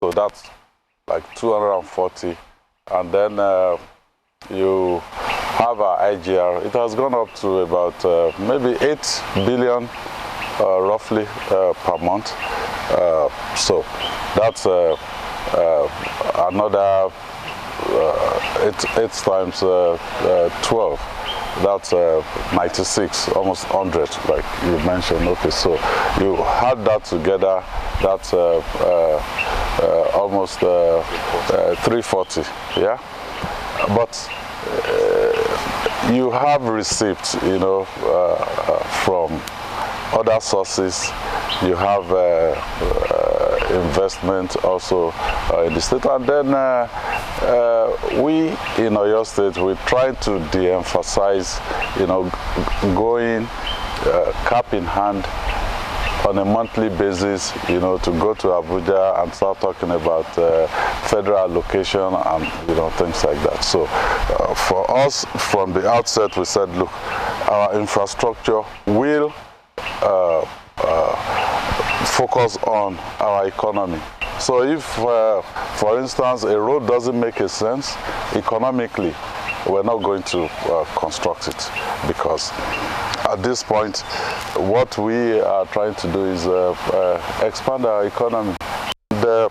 So that's like 240. And then you have our IGR. It has gone up to about maybe 8 billion roughly per month. So that's another 8 times 12. That's 96, almost 100, like you mentioned. Okay, so you add that together, that's almost 340, yeah? But you have receipts, you know, from other sources. You have investment also in the state, and then we in Oyo State, we try to de-emphasize, you know, going cap in hand on a monthly basis, you know, to go to Abuja and start talking about federal allocation and, you know, things like that. So for us, from the outset, we said, look, our infrastructure will focus on our economy. So if, for instance, a road doesn't make a sense economically, we're not going to construct it, because at this point, what we are trying to do is expand our economy. Under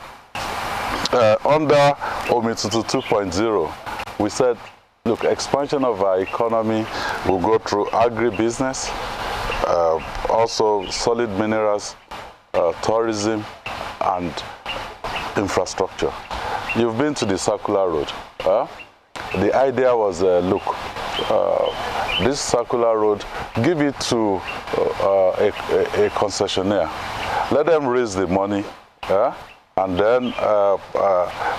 Omitutu 2.0, we said, look, expansion of our economy will go through agribusiness, also solid minerals, tourism, and infrastructure. You've been to the circular road. The idea was, look, this circular road, give it to a concessionaire. Let them raise the money, and then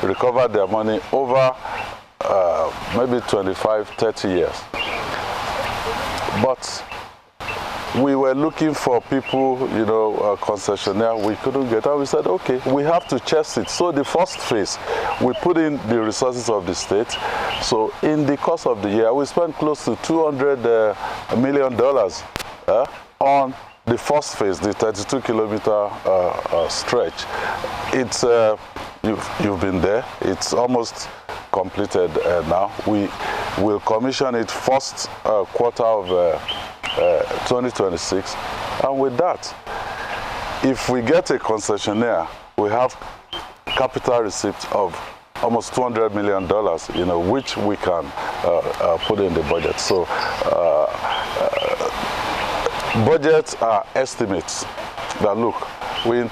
recover their money over maybe 25, 30 years. But we were looking for people, you know, concessionaire, we couldn't get out. We said, okay, we have to chest it. So the first phase, we put in the resources of the state. So in the course of the year, we spent close to $200 million on the first phase, the 32-kilometer stretch. It's, you've been there. It's almost completed now. We will commission it first quarter of 2026, and with that, if we get a concessionaire, we have capital receipts of almost $200 million, you know, which we can put in the budget. So budgets are estimates that, look, we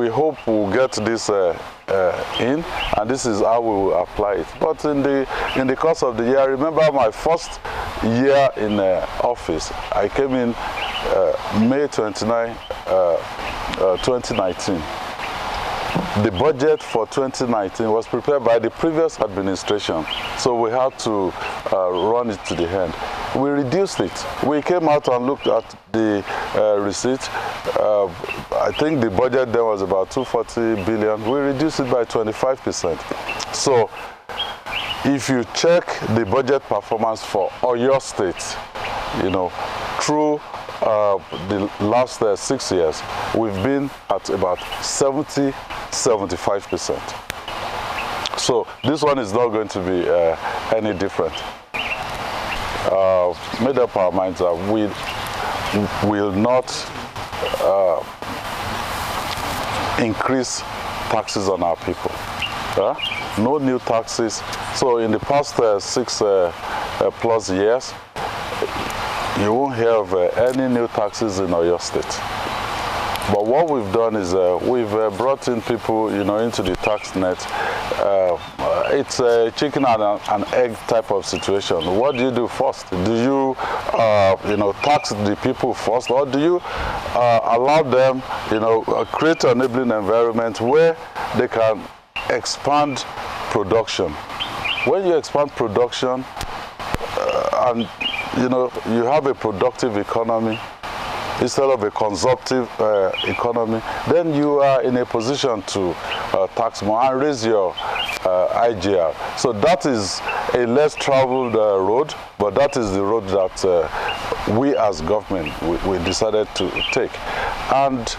hope we'll get this in, and this is how we will apply it. But in the course of the year, I remember my first year in office, I came in May 29, 2019. The budget for 2019 was prepared by the previous administration, so we had to run it to the end. We reduced it. We came out and looked at the receipt. I think the budget then was about 240 billion. We reduced it by 25%. So if you check the budget performance for Oyo State, you know, through the last 6 years, we've been at about 70–75%. So this one is not going to be any different. Made up our minds that we will not increase taxes on our people. No new taxes. So in the past 6 plus years, you won't hear of any new taxes in Oyo State. But what we've done is we've brought in people, you know, into the tax net. It's a chicken and an egg type of situation. What do you do first? Do you, you know, tax the people first, or do you allow them, you know, create an enabling environment where they can expand production? When you expand production, and you know, you have a productive economy instead of a consumptive economy, then you are in a position to tax more and raise your IGR. So that is a less traveled road, but that is the road that we as government, we decided to take. And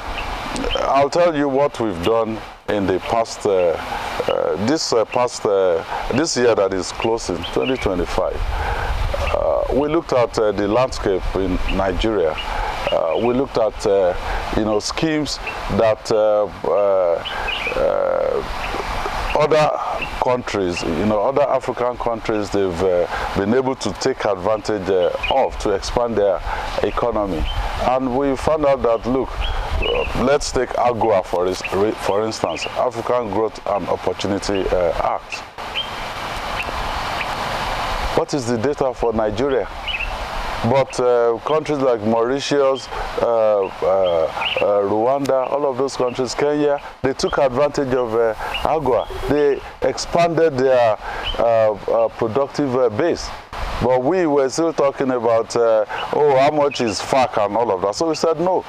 I'll tell you what we've done in the past, this year that is closing, 2025. We looked at the landscape in Nigeria. We looked at schemes that other countries, other African countries, they've been able to take advantage of to expand their economy. And we found out that, look, let's take AGOA for instance, African Growth and Opportunity Act. What is the data for Nigeria? But countries like Mauritius, Rwanda, all of those countries, Kenya, they took advantage of AGOA. They expanded their productive base. But we were still talking about, how much is FAC and all of that. So we said no.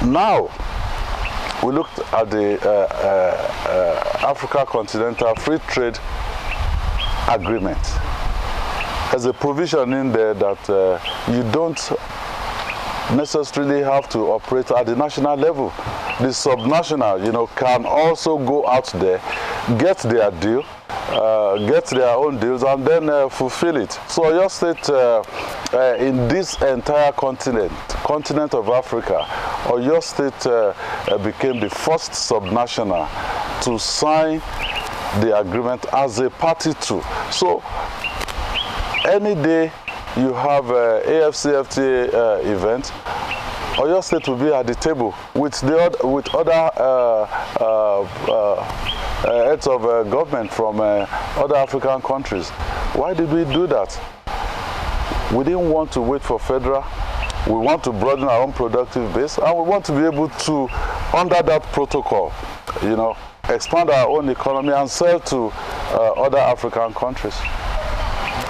Now, we looked at the Africa Continental Free Trade Agreement. There's a provision in there that you don't necessarily have to operate at the national level. The subnational, can also go out there, get their deal, get their own deals, and then fulfill it. So Oyo State, in this entire continent of Africa, Oyo State became the first subnational to sign the agreement as a party to. So any day you have AFCFTA event, Oyo State will be at the table with other heads of government from other African countries. Why did we do that? We didn't want to wait for federal. We want to broaden our own productive base, and we want to be able to, under that protocol, expand our own economy and sell to other African countries.